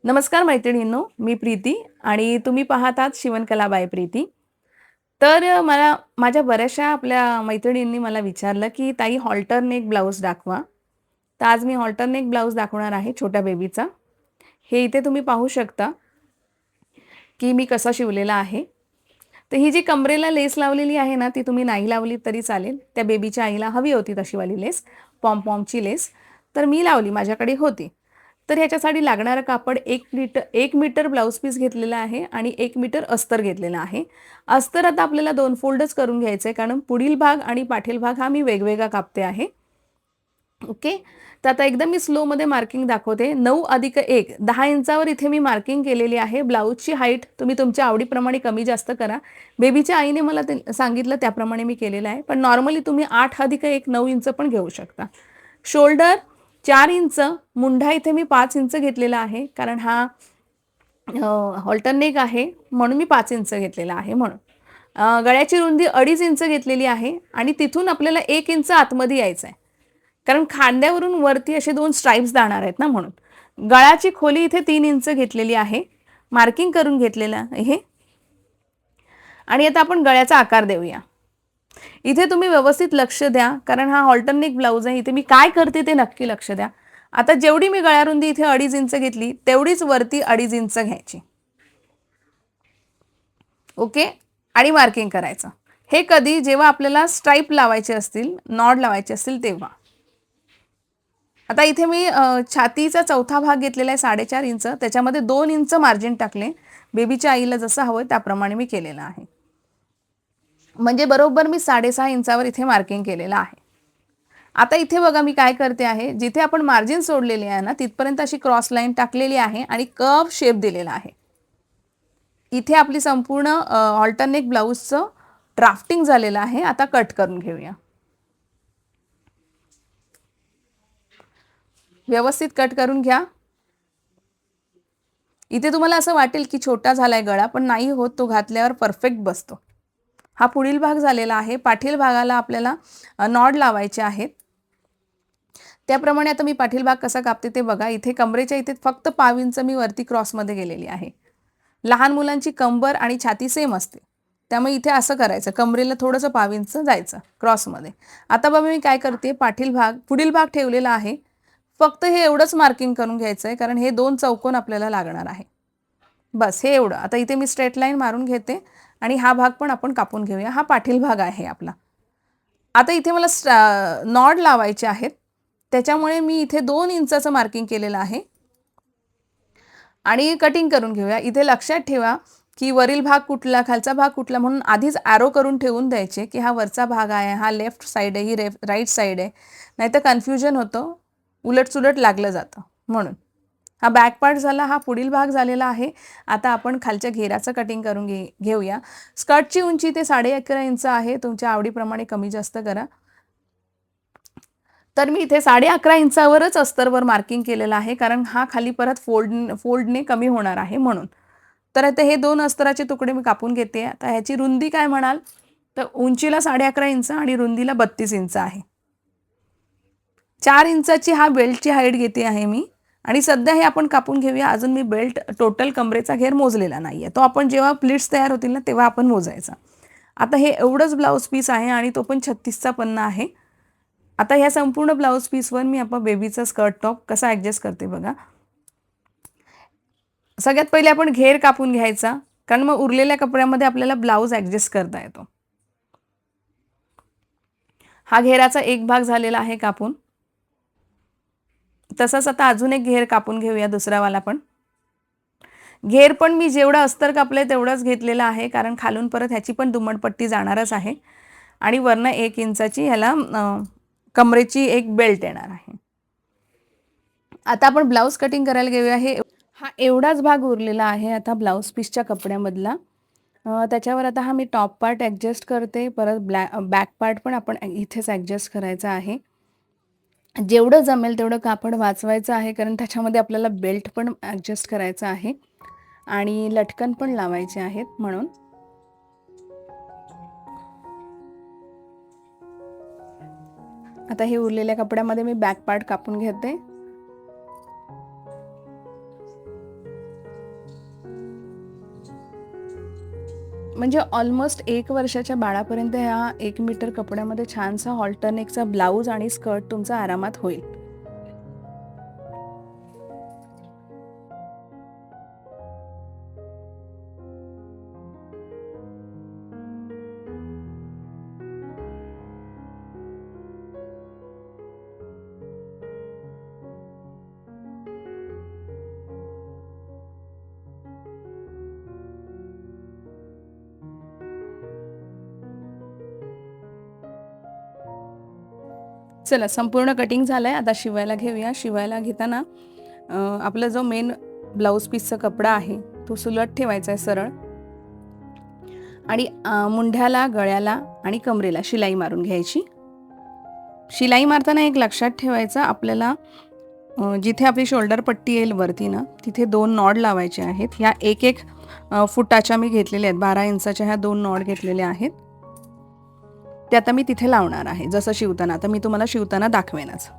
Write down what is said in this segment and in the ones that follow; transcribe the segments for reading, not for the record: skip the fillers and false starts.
नमस्कार मैत्रिणींनो, मी प्रीती आणि तुम्ही पाहत आहात शिवणकला बाय प्रीती. तर मला माझ्या बऱ्याचशा आपल्या मैत्रिणींनी मला विचारलं, की "ताई हॉल्टर नेक ब्लाउज दाखवा." तर आज मी हॉल्टर नेक ब्लाउज दाखवणार आहे छोट्या बेबीचा. हे इथे तुम्ही पाहू शकता, की मी कसा शिवलेला आहे. तर ही जी कमरेला लेस लावलेली आहे ना, ती तुम्ही नाही लावली तरी चालेल. त्या बेबीच्या आईला हवी होती तशीवाली लेस, पॉम-पॉमची लेस. तर मी लावली, माझ्याकडे होती. तर ह्याच्यासाठी लागणारं कापड 1 मीटर ब्लाउज पीस घेतलेला आहे आणि 1 मीटर अस्तर घेतलेला आहे. अस्तर आता आपल्याला 2 फोल्डच करून घ्यायचं आहे, कारण पुढील भाग आणि पाठील भाग हा मी वेगवेगळा कापते आहे. ओके. तर आता एकदम मी स्लोमध्ये मार्किंग दाखवते. 9+1 10 इंचावर इथे मी मार्किंग केलेली आहे. ब्लाउजची हाईट तुम्ही तुमच्या आवडीप्रमाणे कमी जास्त करा. बेबीच्या आईने मला ते सांगितलं त्याप्रमाणे मी केलेलं आहे. पण नॉर्मली तुम्ही 8+1 9 इंच पण घेऊ शकता. शोल्डर 4 इंच, मुंढा इथे मी 5 इंच घेतलेला आहे. कारण हा हॉल्टर नेक आहे म्हणून मी 5 इंच घेतलेला आहे म्हणून. गळ्याची रुंदी 2.5 इंच घेतलेली आहे आणि तिथून आपल्याला 1 इंच आतमध्ये यायचं आहे. कारण खांद्यावरून वरती असे 2 स्ट्राइप्स जाणार आहेत ना म्हणून. गळाची खोली इथे 3 इंच घेतलेली आहे. मार्किंग करून घेतलेलं आहे आणि आता आपण गळ्याचा आकार देऊया. इथे तुम्ही व्यवस्थित लक्ष द्या, कारण हा ऑल्टरनेट ब्लाउज आहे. इथे मी काय करते ते नक्की लक्ष द्या. आता जेवढी मी गळ्यारुंदी इथे 2.5 इंच घेतली, तेवढीच वरती 2.5 इंच घ्यायची. ओके. आणि मार्किंग करायचं. हे कधी जेव्हा आपल्याला स्ट्राइप लावायचे असतील, नॉड लावायचे असतील तेव्हा. आता इथे मी छातीचा चौथा भाग घेतलेला आहे 4.5 इंच. त्याच्यामध्ये 2 इंच मार्जिन टाकले. बेबीच्या आईला जसं हवं त्याप्रमाणे मी केलेलं आहे. म्हणजे बरोबर मी 6.5 इंचावर इथे मार्किंग केलेलं आहे. आता इथे बघा मी काय करते आहे, जिथे आपण मार्जिन सोडलेली आहे ना, तिथपर्यंत अशी क्रॉस लाईन टाकलेली आहे आणि कर्व शेप दिलेला आहे. इथे आपली संपूर्ण ऑल्टरनेट ब्लाउजचं ड्राफ्टिंग झालेलं आहे. आता कट करून घेऊया. व्यवस्थित कट करून घ्या. इथे तुम्हाला असं वाटेल की छोटा झालाय गळा, पण नाही होत, तो घातल्यावर परफेक्ट बसतो. हा पुढील भाग झालेला आहे. पाठील भागाला आपल्याला नॉड लावायचे आहेत. त्याप्रमाणे आता मी पाठील भाग कसा कापते ते बघा. इथे कमरेच्या इथे फक्त पाव इंच मी वरती क्रॉसमध्ये गेलेली आहे. लहान मुलांची कंबर आणि छाती सेम असते. त्यामुळे इथे असं करायचं, कमरेला थोडंसं पाव इंच जायचं क्रॉसमध्ये. आता बघा मी काय करते, पुढील भाग ठेवलेला आहे. फक्त हे एवढंच मार्किंग करून घ्यायचं आहे, कारण हे 2 चौकोन आपल्याला लागणार आहे. बस हे एवढं. आता इथे मी स्ट्रेट लाईन मारून घेते आणि हा भाग पण आपण कापून घेऊया. हा पाठील भाग आहे आपला. आता इथे मला नॉड लावायचे आहेत. त्याच्यामुळे मी इथे 2 इंचाचं मार्किंग केलेलं आहे आणि कटिंग करून घेऊया. इथे लक्षात ठेवा, की वरील भाग कुठला, खालचा भाग कुठला म्हणून आधीच ॲरो करून ठेवून द्यायचे, की हा वरचा भाग आहे, हा लेफ्ट साईड आहे, ही राईट साईड आहे. नाहीतर कन्फ्युजन होतं, उलट-सुलट लागलं जातं म्हणून. हा बॅक पार्ट झाला, हा पुढील भाग झालेला आहे. आता आपण खालच्या घेराचं कटिंग करून घेऊया. स्कर्टची उंची ते 11.5 इंच आहे. तुमच्या आवडीप्रमाणे कमी जास्त करा. तर मी इथे 11.5 इंचावरच अस्तरवर मार्किंग केलेलं आहे, कारण हा खाली परत फोल्डने कमी होणार आहे म्हणून. तर आता हे 2 अस्तराचे तुकडे मी कापून घेते. आता ह्याची रुंदी काय म्हणाल, तर उंचीला 11.5 इंच आणि रुंदीला 32 इंच आहे. 4 इंचाची हा बेल्टची हाईट घेते आहे मी आणि सध्या हे आपण कापून घेऊया. अजून मी बेल्ट टोटल कमरेचा घेर मोजलेला नाहीये. तो आपण जेव्हा प्लीट्स तयार होतील ना, तेव्हा आपण मोजायचा. आता हे एवढंच ब्लाउज पीस आहे आणि तो पण 36चा पन्ना आहे. आता ह्या संपूर्ण ब्लाउज पीसवर मी आपण बेबीचा स्कर्ट टॉप कसा ॲडजस्ट करते बघा. सगळ्यात पहिले आपण घेर कापून घ्यायचा, कारण मग उरलेल्या कपड्यामध्ये आपल्याला ब्लाउज ॲडजस्ट करता येतो. हा घेराचा एक भाग झालेला आहे कापून. तसंच आता अजून एक घेर कापून घेऊया, दुसरावाला पण. घेर पण मी जेवढं अस्तर कापलंय तेवढंच घेतलेलं आहे, कारण खालून परत ह्याची पण दुमडपट्टी जाणारच आहे आणि वरनं 1 इंचाची ह्याला कमरेची एक बेल्ट येणार आहे. आता आपण ब्लाउज कटिंग करायला घेऊया. हा एवढाच भाग उरलेला आहे आता ब्लाउज पीसच्या कपड्यामधला. त्याच्यावर आता हा मी टॉप पार्ट ॲडजस्ट करते. परत बॅक पार्ट पण आपण इथेच ॲडजस्ट करायचा आहे. जेवढं जमेल तेवढं कापड वाचवायचं आहे, कारण त्याच्यामध्ये आपल्याला बेल्ट पण ॲडजस्ट करायचा आहे आणि लटकन पण लावायचे आहेत म्हणून. आता हे उरलेल्या कपड्यामध्ये मी बॅक पार्ट कापून घेते. म्हणजे ऑलमोस्ट 1 वर्षाच्या बाळापर्यंत ह्या 1 मीटर कपड्यामध्ये छानसा हॉल्टरनेकचा ब्लाऊज आणि स्कर्ट तुमचा आरामात होईल. चला संपूर्ण कटिंग झालंय. आता शिवायला घेऊया. शिवायला घेताना आपला जो मेन ब्लाऊज पीसचा कपडा आहे तो सुलट ठेवायचा आहे सरळ आणि मुंढ्याला, गळ्याला आणि कमरेला शिलाई मारून घ्यायची. शिलाई मारताना एक लक्षात ठेवायचं आपल्याला जिथे आपली शोल्डर पट्टी येईल वरती ना तिथे 2 नॉड लावायचे आहेत. ह्या 1-1 फुटाच्या मी घेतलेल्या आहेत. 12 इंचाच्या ह्या 2 नॉड घेतलेल्या आहेत. ते आता मी तिथे लावणार आहे जसं शिवताना. आता मी तुम्हाला शिवताना दाखवेनच.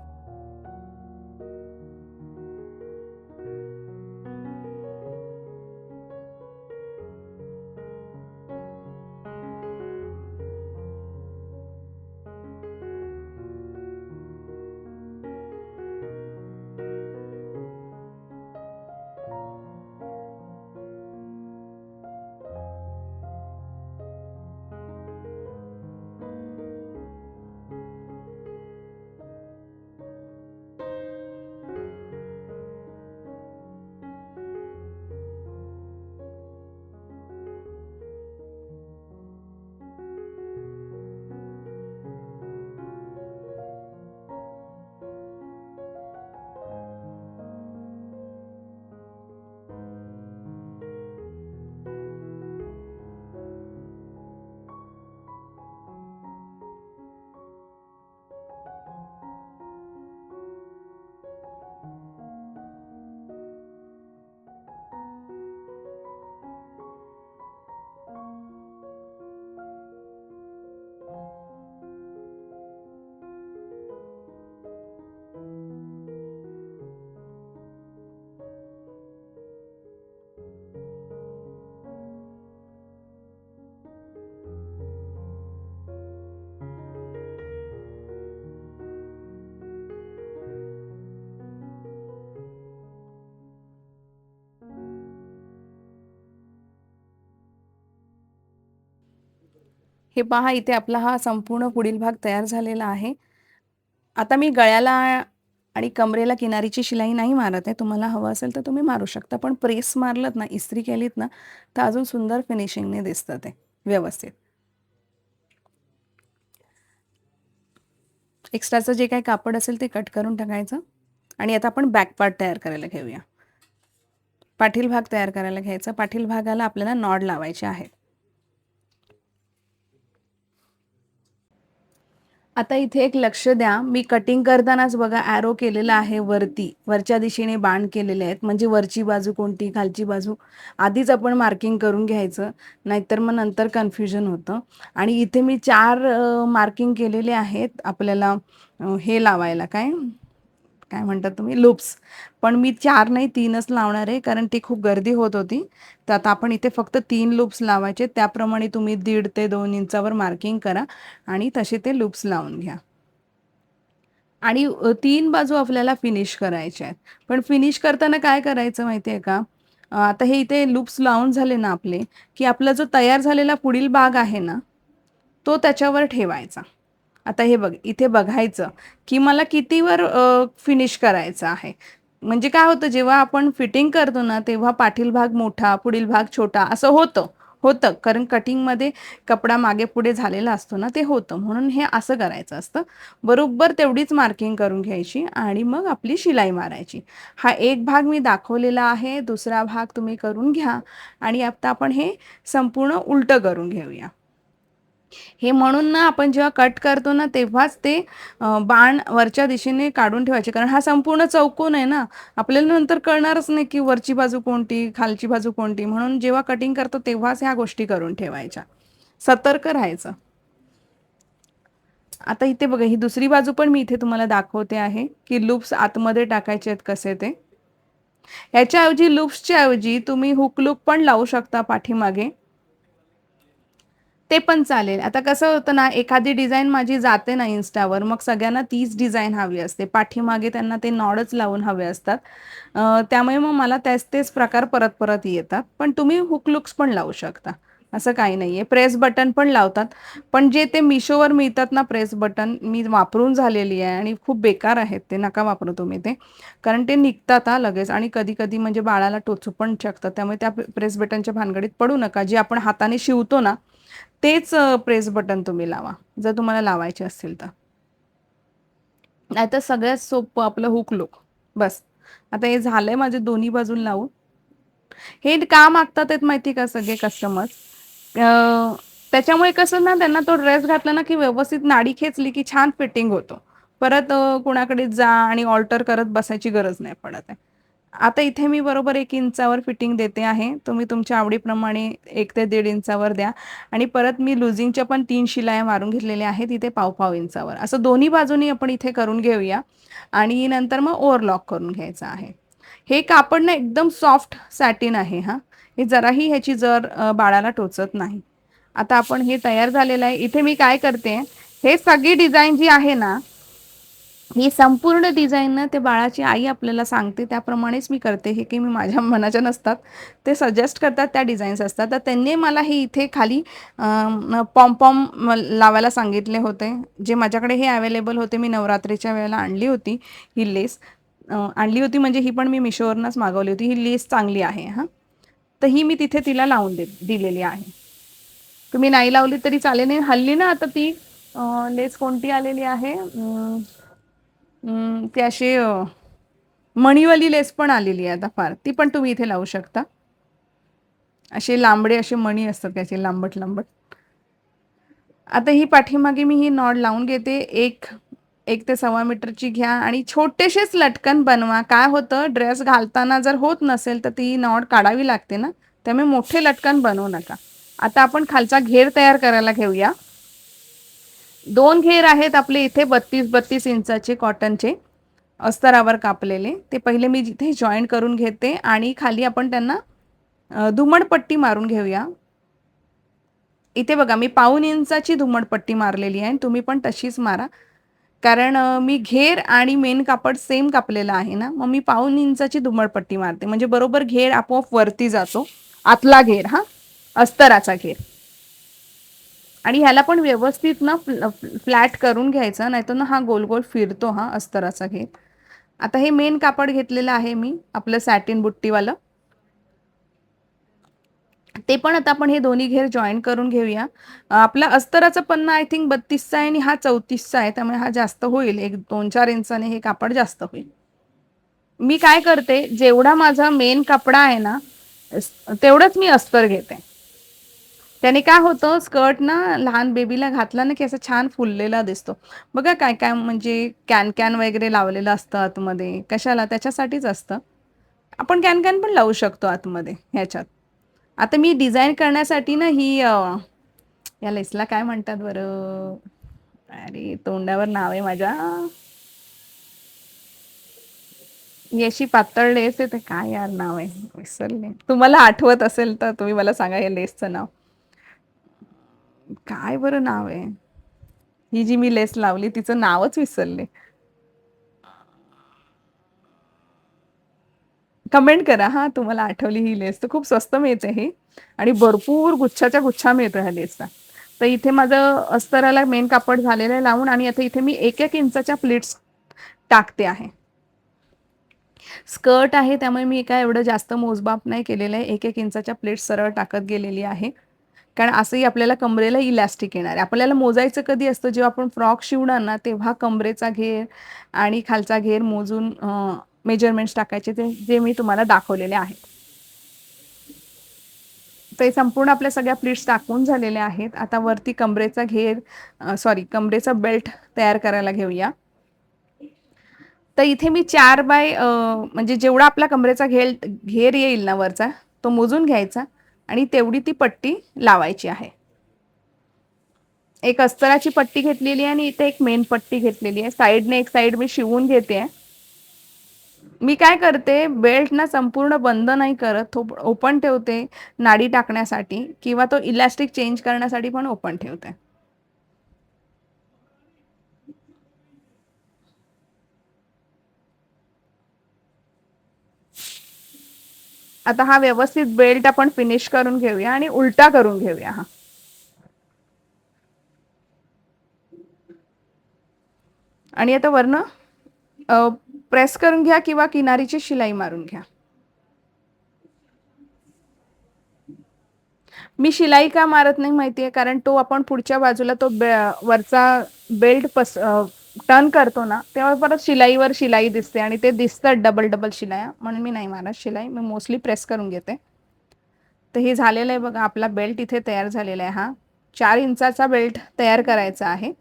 हे पहा इथे आपला हा संपूर्ण पुढील भाग तयार झालेला आहे. आता मी गळ्याला आणि कमरेला किनारीची शिलाई नाही मारत आहे. तुम्हाला हवं असेल तर तुम्ही मारू शकता. पण प्रेस मारलत ना, इस्त्री केलीत ना, तर अजून सुंदर फिनिशिंगने दिसतं ते व्यवस्थित. एक्स्ट्राचं जे काही कापड असेल ते कट करून टाकायचं आणि आता आपण बॅक पार्ट तयार करायला घेऊया. पाठील भाग तयार करायला घ्यायचा. पाठील भागाला आपल्याला नॉड लावायचे आहेत. आता इथे एक लक्ष द्या. मी कटिंग करतानाच बघा ॲरो केलेला आहे वरती. वरच्या दिशेने बाण केलेले आहेत. म्हणजे वरची बाजू कोणती, खालची बाजू आधीच आपण मार्किंग करून घ्यायचं. नाहीतर मग नंतर कन्फ्युजन होतं. आणि इथे मी 4 मार्किंग केलेले आहेत आपल्याला हे लावायला काय काय म्हणतात तुम्ही लूप्स. पण मी 4 नाही 3च लावणार आहे कारण ती खूप गर्दी होत होती. तर आता आपण इथे फक्त 3 लूप्स लावायचे. त्याप्रमाणे तुम्ही 1.5 ते 2 इंचावर मार्किंग करा आणि तसे ते लूप्स लावून घ्या. आणि 3 बाजू आपल्याला फिनिश करायच्या आहेत. पण फिनिश करताना काय करायचं माहिती आहे का? आता हे इथे लूप्स लावून झाले ना आपले, की आपला जो तयार झालेला पुढील भाग आहे ना, तो त्याच्यावर ठेवायचा. आता हे बघ इथे बघायचं, की मला कितीवर फिनिश करायचं आहे. म्हणजे काय होतं जेव्हा आपण फिटिंग करतो ना, तेव्हा पाठील भाग मोठा, पुढील भाग छोटा असं होतं. होतं कारण कटिंगमध्ये कपडा मागे पुढे झालेला असतो ना, ते होतं. म्हणून हे असं करायचं असतं. बरोबर तेवढीच मार्किंग करून घ्यायची आणि मग आपली शिलाई मारायची. हा एक भाग मी दाखवलेला आहे. दुसरा भाग तुम्ही करून घ्या आणि आता आपण हे संपूर्ण उलटं करून घेऊया. हे म्हणून ना आपण जेव्हा कट करतो ना तेव्हाच ते बाण वरच्या दिशेने काढून ठेवायचे. कारण हा संपूर्ण चौकोन आहे ना, आपल्याला नंतर कळणारच नाही की वरची बाजू कोणती, खालची बाजू कोणती. म्हणून जेव्हा कटिंग करतो तेव्हाच ह्या गोष्टी करून ठेवायच्या. सतर्क राहायचं. आता इथे बघा ही दुसरी बाजू पण मी इथे तुम्हाला दाखवते आहे, की लूप्स आतमध्ये टाकायचे आहेत कसे ते. ह्याच्याऐवजी लूप्सच्या ऐवजी तुम्ही हुक लूप पण लावू शकता पाठीमागे. ते पण चालेल. आता कसं होतं ना, एखादी डिझाइन माझी जाते ना Instaवर, मग सगळ्यांना तीच डिझाइन हवी असते. पाठीमागे त्यांना ते नॉडच लावून हवे असतात. त्यामुळे मग मला तेच प्रकार परत-परत येतात. पण तुम्ही हुक लुक्स पण लावू शकता. असं काही नाहीये. प्रेस बटन पण लावतात. पण जे ते Mishoवर मिळतात ना प्रेस बटन, मी वापरून झालेली आहे आणि खूप बेकार आहेत ते. नका वापरू तुम्ही ते. कारण ते निघतात हां लगेच आणि कधी-कधी म्हणजे बाळाला टोचू पण शकतात. त्यामुळे त्या प्रेस बटनच्या भानगडीत पडू नका. जे आपण हाताने शिवतो ना, तेच प्रेस बटन तुम्ही लावा, जर तुम्हाला लावायचे असतील तर. नाहीतर सगळ्यात सोपं आपलं हुक लूक. बस. आता हे झालंय माझे दोन्ही बाजूला लावून. हे का मागतात आहेत माहिती का सगळे कस्टमर्स? त्याच्यामुळे कसं ना त्यांना तो ड्रेस घातला ना, की व्यवस्थित नाडी खेचली की छान फिटिंग होतो. परत कुणाकडे जा आणि ऑल्टर करत बसायची गरज नाही पडत आहे. आता इथे मी बरोबर 1 इंचावर फिटिंग देते आहे. तुम्ही तुमच्या आवडीप्रमाणे 1 ते 1.5 इंचावर द्या आणि परत मी लुझिंगच्या पण 3 शिलाया मारून घेतलेल्या आहेत इथे पाव-पाव इंचावर. असं दोन्ही बाजूनी आपण इथे करून घेऊया आणि नंतर मग ओव्हरलॉक करून घ्यायचं आहे. हे कापड ना एकदम सॉफ्ट सॅटिन आहे हां. हे जराही ह्याची जर बाळाला टोचत नाही. आता आपण हे तयार झालेलं आहे. इथे मी काय करते, हे सगळी डिझाइन जी आहे ना, ही संपूर्ण डिझाइन ना ते बाळाची आई आपल्याला सांगते त्याप्रमाणेच मी करते. हे काही मी माझ्या मनाच्या नसतात. ते सजेस्ट करतात त्या डिझाईन्स असतात. तर त्यांनी मला हे इथे खाली पॉम-पॉम लावायला सांगितले होते. जे माझ्याकडे हे अवेलेबल होते. मी नवरात्रीच्या वेळेला आणली होती ही लेस. आणली होती म्हणजे ही पण मी Mishoवरूनच मागवली होती. ही लेस चांगली आहे हां. तर ही मी तिथे तिला लावून दिलेली आहे. तुम्ही नाही लावली तरी चालेल. हल्ली ना आता ती लेस कोणती आलेली आहे? ती अशी मणीवाली लेस पण आलेली आहे आता फार. ती पण तुम्ही इथे लावू शकता. असे लांबडे असे मणी असतात त्याचे लांबट-लांबट. आता ही पाठीमागे मी ही नॉड लावून घेते. 1 ते सव्वा मीटरची घ्या आणि छोटेसेच लटकन बनवा. काय होतं ड्रेस घालताना जर होत नसेल तर ती नॉड काढावी लागते ना, त्यामुळे मोठे लटकन बनवू नका. आता आपण खालचा घेर तयार करायला घेऊया. 2 घेर आहेत आपले इथे 32-32 इंचाचे कॉटनचे अस्तरावर कापलेले. ते पहिले मी जिथे जॉइन करून घेते आणि खाली आपण त्यांना धुमडपट्टी मारून घेऊया. इथे बघा मी पाऊण इंचाची धुमडपट्टी मारलेली आहे. तुम्ही पण तशीच मारा. कारण मी घेर आणि मेन कापड सेम कापलेलं आहे ना, मग मी पाऊण इंचाची धुमडपट्टी मारते. म्हणजे बरोबर घेर आपोआप वरती जातो. आतला घेर हां, अस्तराचा घेर. आणि ह्याला पण व्यवस्थित ना फ्लॅट करून घ्यायचा, नाहीतर ना हा गोल-गोल फिरतो हा अस्तराचा घेर. आता हे मेन कापड घेतलेलं आहे मी, आपलं सॅटिन बुट्टीवालं. ते पण आता आपण हे दोन्ही घेर जॉइन करून घेऊया. आपला अस्तराचा पन्ना आय थिंक 32चा आहे आणि हा 34चा आहे. त्यामुळे हा जास्त होईल. एक 2-4 इंचाने हे कापड जास्त होईल. मी काय करते, जेवढा माझा मेन कपडा आहे ना, तेवढंच मी अस्तर घेते. त्याने काय होतं स्कर्ट ना लहान बेबीला घातला ना, की असं छान फुललेला दिसतो. बघा काय-काय म्हणजे कॅन-कॅन वगैरे लावलेलं असतं आतमध्ये. कशाला? त्याच्यासाठीच असतं. आपण कॅन-कॅन पण लावू शकतो आतमध्ये ह्याच्यात. आता मी डिझाइन करण्यासाठी ना ही या लेसला काय म्हणतात बरं? अरे तोंडावर नाव आहे माझ्या. ही अशी पातळ लेस आहे ते काय यार नाव आहे? विसरले. तुम्हाला आठवत असेल तर तुम्ही मला सांगा या लेसचं नाव. काय बरं नाव आहे? ही जी मी लेस लावली तिचं नावच विसरले. कमेंट करा हां, तुम्हाला आठवली ही लेस. तर खूप स्वस्त मिळते ही आणि भरपूर गुच्छाच्या गुच्छा मिळतो ह्या लेसचा. तर इथे माझं अस्तराला मेन कापड झालेलं आहे लावून आणि आता इथे मी 1-1 इंचाच्या प्लीट्स टाकते आहे. स्कर्ट आहे त्यामुळे मी काय एवढं जास्त मोजमाप नाही केलेलं आहे. 1-1 इंचाच्या प्लेट्स सरळ टाकत गेलेली आहे. कारण असंही आपल्याला कमरेला इलॅस्टिक येणार आहे. आपल्याला मोजायचं कधी असतं जेव्हा आपण फ्रॉक शिवणार ना, तेव्हा कमरेचा घेर आणि खालचा घेर मोजून मेजरमेंट्स टाकायचे ते जे मी तुम्हाला दाखवलेले आहेत. ते संपूर्ण आपल्या सगळ्या प्लीट्स टाकून झालेल्या आहेत. आता वरती कमरेचा घेर कमरेचा बेल्ट तयार करायला घेऊया. तर इथे मी 4 बाय म्हणजे जेवढा आपला कमरेचा घेर येईल ना वरचा, तो मोजून घ्यायचा आणि तेवढी ती पट्टी लावायची आहे. एक अस्तराची पट्टी घेतलेली आहे आणि इथे एक मेन पट्टी घेतलेली आहे. साइडने एक साइड मी शिवून घेते आहे. मी काय करते, बेल्ट ना संपूर्ण बंद नाही करत, तो ओपन ठेवते नाडी टाकण्यासाठी किंवा तो इलास्टिक चेंज करण्यासाठी पण ओपन ठेवते. आता हा व्यवस्थित बेल्ट आपण फिनिश करून घेऊया आणि उलटा करून घेऊया हा. आणि आता वरनं प्रेस करून घ्या किंवा किनारीची शिलाई मारून घ्या. मी शिलाई का मारत नाही माहितीये, कारण तो आपण पुढच्या बाजूला तो वरचा बेल्ट टर्न करतो ना, तेव्हा परत शिलाईवर शिलाई दिसते आणि ते दिसतात डबल डबल शिलाया, म्हणून मी नाही मारत शिलाई. मी मोस्टली प्रेस करून घेते. तर हे झालेलं आहे बघा, आपला बेल्ट इथे तयार झालेला आहे. हा 4 इंचाचा बेल्ट तयार करायचा आहे.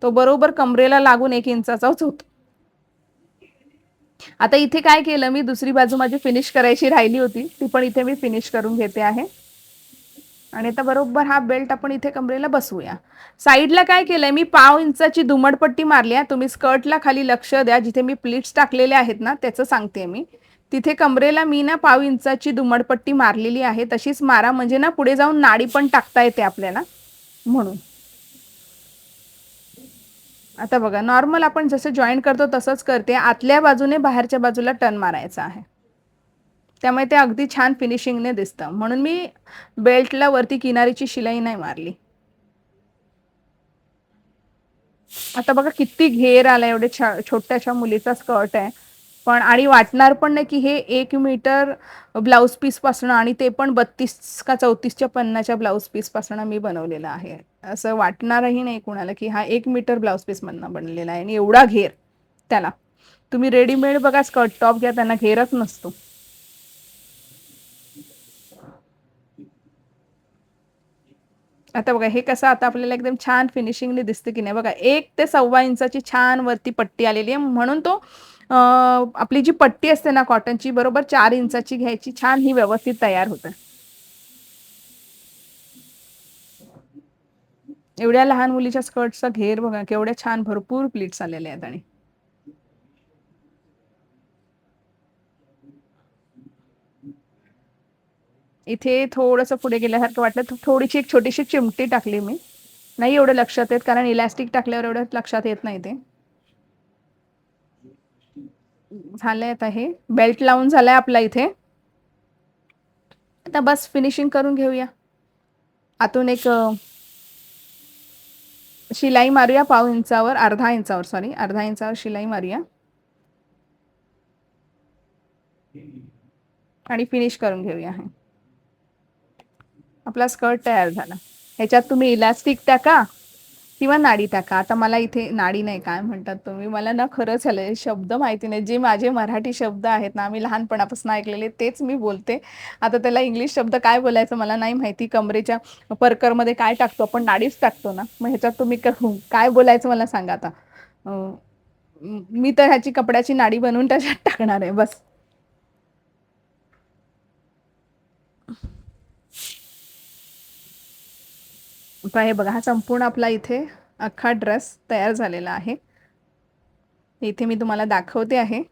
तो बरोबर कमरेला लागून 1 इंचाचाच होतो. आता इथे काय केलं मी, दुसरी बाजू माझी फिनिश करायची राहिली होती, ती पण इथे मी फिनिश करून घेते आहे. आणि आता बरोबर हा बेल्ट आपण इथे कमरेला बसवूया. साईडला काय केलंय मी, 1/2 इंचाची दुमडपट्टी मारली आहे. तुम्ही स्कर्टला खाली लक्ष द्या, जिथे मी प्लीट्स टाकलेले आहेत ना, त्याचं सांगते मी. तिथे कमरेला मी ना 1/2 इंचाची दुमडपट्टी मारलेली आहे. तशीच मारा, म्हणजे ना पुढे जाऊन नाडी पण टाकता येते आपल्याला, म्हणून. आता बघा, नॉर्मल आपण जसं जॉईन करतो तसंच करते. आतल्या बाजूने बाहेरच्या बाजूला टर्न मारायचा आहे, त्यामुळे ते अगदी छान फिनिशिंगने दिसतं. म्हणून मी बेल्टला वरती किनारीची शिलाई नाही मारली. आता बघा किती घेर आला, एवढे छोट्याशा मुलीचा स्कर्ट आहे, पण आणि वाटणार पण नाही की हे 1 मीटर ब्लाऊज पीस पासून, आणि ते पण 32 का 34च्या पन्नाच्या ब्लाऊज पीस पासून मी बनवलेला आहे. असं वाटणारही नाही कुणाला की हा 1 मीटर ब्लाऊज पीस मधनं बनलेला आहे. आणि एवढा घेर त्याला, तुम्ही रेडीमेड बघा स्कर्ट टॉप घ्या, त्यांना घेरच नसतो. आता बघा हे कसं, आता आपल्याला एकदम छान फिनिशिंगने दिसते की नाही बघा. 1 ते 1.25 इंचाची छान वरती पट्टी आलेली आहे, म्हणून तो आपली जी पट्टी असते ना कॉटनची, बरोबर 4 इंचाची घ्यायची, छान ही व्यवस्थित तयार होते. एवढ्या लहान मुलीच्या स्कर्टचा घेर बघा, केवढ्या छान भरपूर प्लीट्स आलेले आहेत. आणि इथे थोडंसं पुढे गेल्यासारखं वाटलं, तर थोडीशी एक छोटीशी चिमटी टाकली मी. नाही एवढं लक्षात येत, कारण इलास्टिक टाकल्यावर एवढं लक्षात येत नाही ते. झालंय आता हे बेल्ट लावून झालाय आपला इथे. आता बस फिनिशिंग करून घेऊया. आतून एक शिलाई मारूया 1/2 इंचावर, अर्धा इंचावर शिलाई मारूया आणि फिनिश करून घेऊया. हे आपला स्कर्ट तयार झाला. ह्याच्यात तुम्ही इलास्टिक टाका किंवा नाडी टाका. आता मला इथे नाडी नाही, काय म्हणतात तुम्ही, मला ना खरंच ह्याला शब्द माहिती नाही. जे माझे मराठी शब्द आहेत ना, मी लहानपणापासून ऐकलेले तेच मी बोलते. आता त्याला इंग्लिश शब्द काय बोलायचं मला नाही माहिती. कमरेच्या परकरमध्ये काय टाकतो आपण, नाडीच टाकतो ना, मग ह्याच्यात तुम्ही काय बोलायचं मला सांगा आता. मी तर ह्याची कपड्याची नाडी बनवून त्याच्यात टाकणार आहे बस. आता हे बघा, हा संपूर्ण आपला इथे अख्खा ड्रेस तयार झालेला आहे. इथे मी तुम्हाला दाखवते आहे.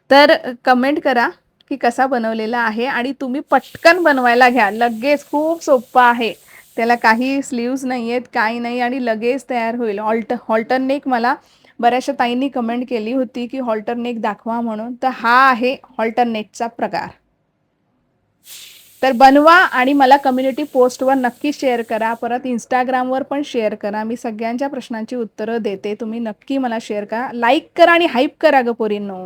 तर कमेंट करा की कसा बनवलेला आहे, आणि तुम्ही पटकन बनवायला घ्या, लगेच. खूप सोपं आहे, त्याला काही स्लीव्स नाही आहेत, काही नाही, आणि लगेच तयार होईल. हॉल्टर नेक मला बऱ्याचशा ताईंनी कमेंट केली होती की हॉल्टर नेक दाखवा म्हणून, तर हा आहे हॉल्टर नेकचा प्रकार. तर बनवा आणि मला कम्युनिटी पोस्टवर नक्की शेअर करा. परत इंस्टाग्रामवर पण शेअर करा. मी सगळ्यांच्या प्रश्नांची उत्तरं देते. तुम्ही नक्की मला शेअर करा, लाईक करा आणि हाईप करा ग पोरींनो.